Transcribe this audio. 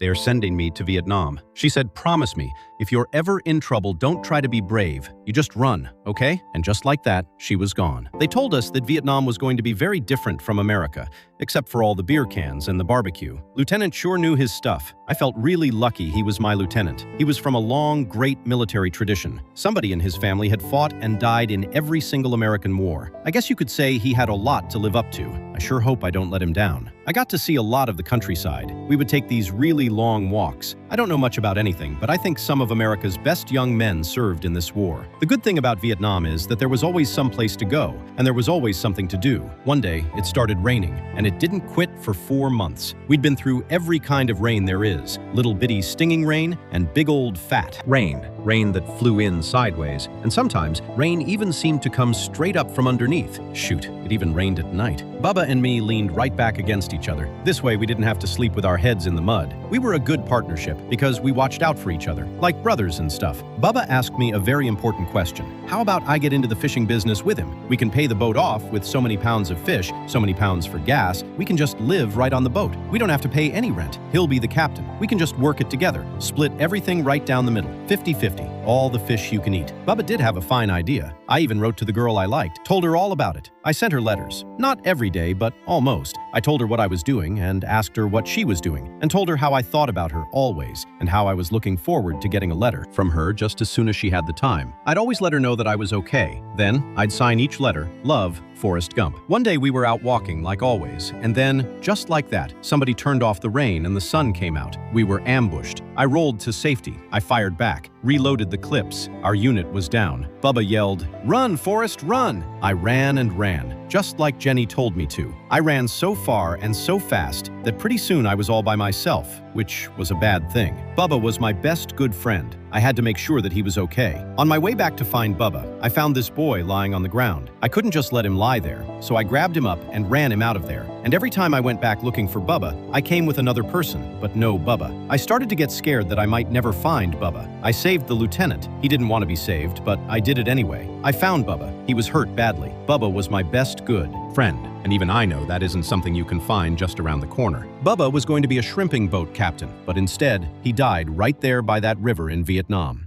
They are sending me to Vietnam. She said, promise me, if you're ever in trouble, don't try to be brave. You just run, okay? And just like that, she was gone. They told us that Vietnam was going to be very different from America, except for all the beer cans and the barbecue. Lieutenant sure knew his stuff. I felt really lucky he was my lieutenant. He was from a long, great military tradition. Somebody in his family had fought and died in every single American war. I guess you could say he had a lot to live up to. I sure hope I don't let him down. I got to see a lot of the countryside. We would take these really long walks. I don't know much about anything, but I think some of America's best young men served in this war. The good thing about Vietnam is that there was always some place to go, and there was always something to do. One day, it started raining, and it didn't quit for 4 months. We'd been through every kind of rain there is, little bitty stinging rain and big old fat rain. Rain that flew in sideways, and sometimes rain even seemed to come straight up from underneath. Shoot, it even rained at night. Bubba and me leaned right back against each other. This way we didn't have to sleep with our heads in the mud. We were a good partnership because we watched out for each other, like brothers and stuff. Bubba asked me a very important question. How about I get into the fishing business with him? We can pay the boat off with so many pounds of fish, so many pounds for gas. We can just live right on the boat. We don't have to pay any rent. He'll be the captain. We can just work it together. Split everything right down the middle. 50-50. All the fish you can eat. Bubba did have a fine idea. I even wrote to the girl I liked, told her all about it. I sent her letters. Not every day, but almost. I told her what I was doing and asked her what she was doing, and told her how I thought about her always, and how I was looking forward to getting a letter from her just as soon as she had the time. I'd always let her know that I was okay. Then, I'd sign each letter, Love, Forrest Gump. One day we were out walking, like always, and then, just like that, somebody turned off the rain and the sun came out. We were ambushed. I rolled to safety. I fired back, reloaded the clips. Our unit was down. Bubba yelled, "Run, Forrest, run!" I ran and ran, just like Jenny told me to. I ran so far and so fast that pretty soon I was all by myself, which was a bad thing. Bubba was my best good friend. I had to make sure that he was okay. On my way back to find Bubba, I found this boy lying on the ground. I couldn't just let him lie there, so I grabbed him up and ran him out of there. And every time I went back looking for Bubba, I came with another person, but no Bubba. I started to get scared that I might never find Bubba. I saved the lieutenant. He didn't want to be saved, but I did it anyway. I found Bubba. He was hurt badly. Bubba was my best good friend, and even I know that isn't something you can find just around the corner. Bubba was going to be a shrimping boat captain, but instead, he died right there by that river in Vietnam.